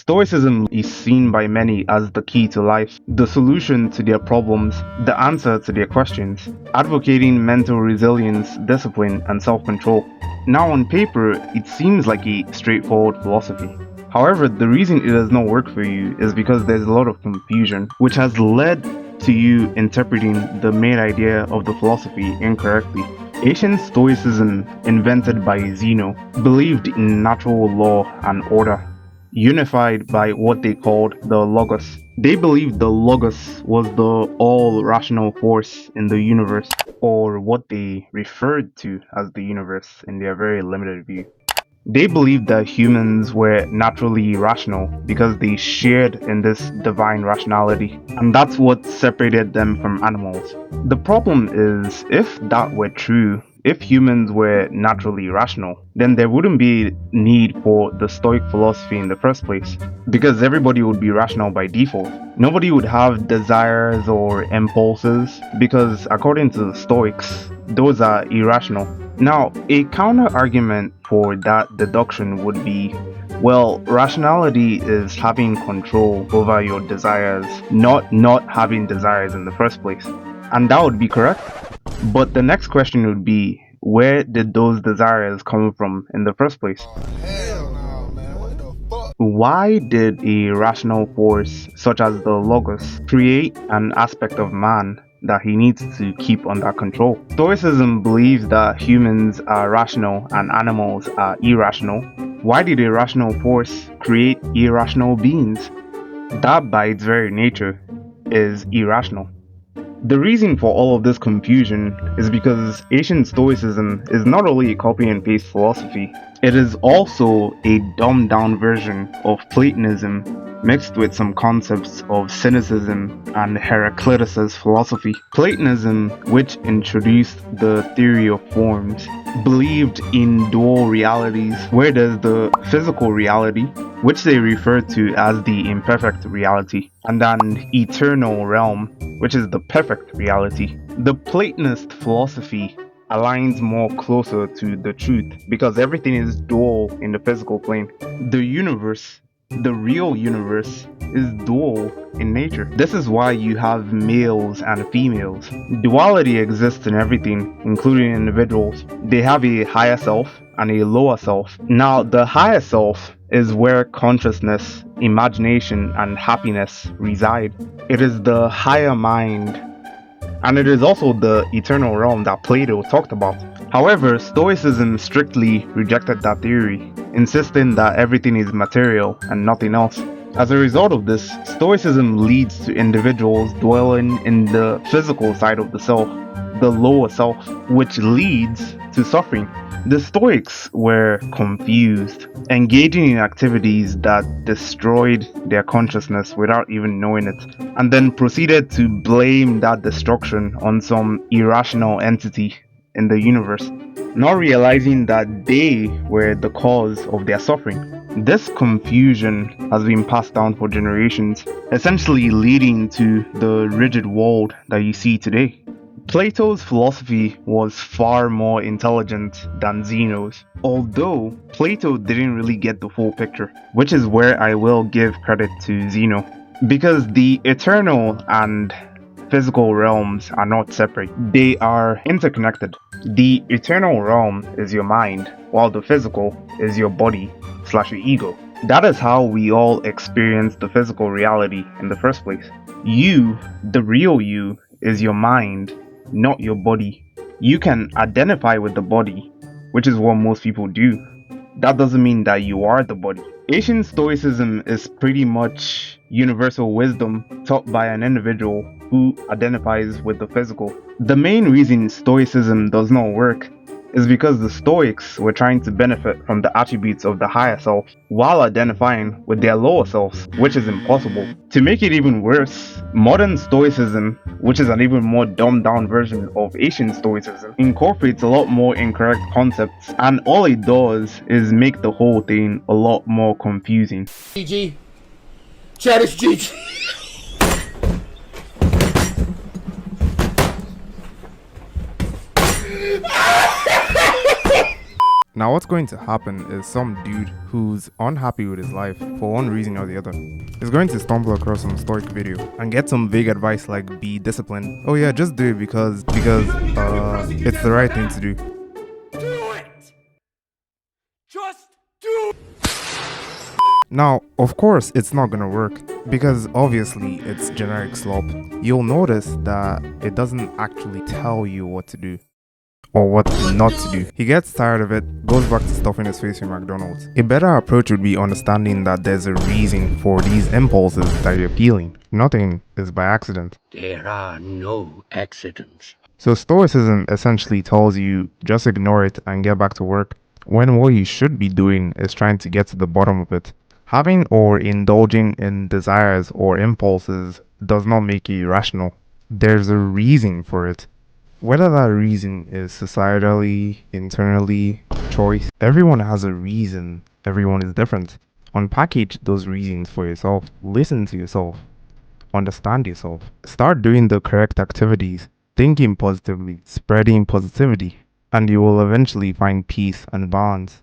Stoicism is seen by many as the key to life, the solution to their problems, the answer to their questions, advocating mental resilience, discipline, and self-control. Now on paper, it seems like a straightforward philosophy. However, the reason it does not work for you is because there's a lot of confusion, which has led to you interpreting the main idea of the philosophy incorrectly. Ancient Stoicism, invented by Zeno, believed in natural law and order, unified by what they called the Logos. They believed the Logos was the all-rational force in the universe, or what they referred to as the universe in their very limited view. They believed that humans were naturally rational because they shared in this divine rationality, and that's what separated them from animals. The problem is, if that were true, if humans were naturally rational, then there wouldn't be need for the Stoic philosophy in the first place, because everybody would be rational by default. Nobody would have desires or impulses, because according to the Stoics, those are irrational. Now, a counter argument for that deduction would be, well, rationality is having control over your desires, not having desires in the first place. And that would be correct. But the next question would be, where did those desires come from in the first place? Hell no, man. What the fuck? Why did a rational force such as the Logos create an aspect of man that he needs to keep under control? Stoicism believes that humans are rational and animals are irrational. Why did a rational force create irrational beings? That by its very nature is irrational. The reason for all of this confusion is because ancient Stoicism is not only a copy and paste philosophy, it is also a dumbed down version of Platonism mixed with some concepts of cynicism and Heraclitus's philosophy. Platonism, which introduced the theory of forms, believed in dual realities, where there's the physical reality, which they refer to as the imperfect reality, and an eternal realm, which is the perfect reality. The Platonist philosophy aligns more closer to the truth because everything is dual in the physical plane. The universe, the real universe, is dual in nature. This is why you have males and females. Duality exists in everything, including individuals. They have a higher self and a lower self. Now, the higher self is where consciousness, imagination, and happiness reside. It is the higher mind, and it is also the eternal realm that Plato talked about. However, Stoicism strictly rejected that theory, insisting that everything is material and nothing else. As a result of this, Stoicism leads to individuals dwelling in the physical side of the self, the lower self, which leads to suffering. The Stoics were confused, engaging in activities that destroyed their consciousness without even knowing it, and then proceeded to blame that destruction on some irrational entity in the universe, not realizing that they were the cause of their suffering. This confusion has been passed down for generations, essentially leading to the rigid world that you see today. Plato's philosophy was far more intelligent than Zeno's, although Plato didn't really get the full picture, which is where I will give credit to Zeno, because the eternal and physical realms are not separate, they are interconnected. The eternal realm is your mind, while the physical is your body/your ego. That is how we all experience the physical reality in the first place. You, the real you, is your mind, not your body. You can identify with the body, which is what most people do. That doesn't mean that you are the body. Ancient Stoicism is pretty much universal wisdom taught by an individual who identifies with the physical. The main reason Stoicism does not work is because the Stoics were trying to benefit from the attributes of the higher self while identifying with their lower selves, which is impossible. To make it even worse, modern Stoicism, which is an even more dumbed down version of ancient Stoicism, incorporates a lot more incorrect concepts, and all it does is make the whole thing a lot more confusing. GG. Chat is GG. Now what's going to happen is some dude who's unhappy with his life for one reason or the other is going to stumble across some Stoic video and get some vague advice like be disciplined. Oh yeah, just do it because it's the right thing to do. Do it! Just do it! Now, of course, it's not gonna work because obviously it's generic slop. You'll notice that it doesn't actually tell you what to do or what not to do. He gets tired of it, goes back to stuffing his face in McDonald's. A better approach would be understanding that there's a reason for these impulses that you're feeling. Nothing is by accident. There are no accidents. So Stoicism essentially tells you just ignore it and get back to work, when what you should be doing is trying to get to the bottom of it. Having or indulging in desires or impulses does not make you irrational. There's a reason for it. Whether that reason is societally, internally, choice, everyone has a reason. Everyone is different. Unpackage those reasons for yourself. Listen to yourself. Understand yourself. Start doing the correct activities. Thinking positively, spreading positivity, and you will eventually find peace and balance.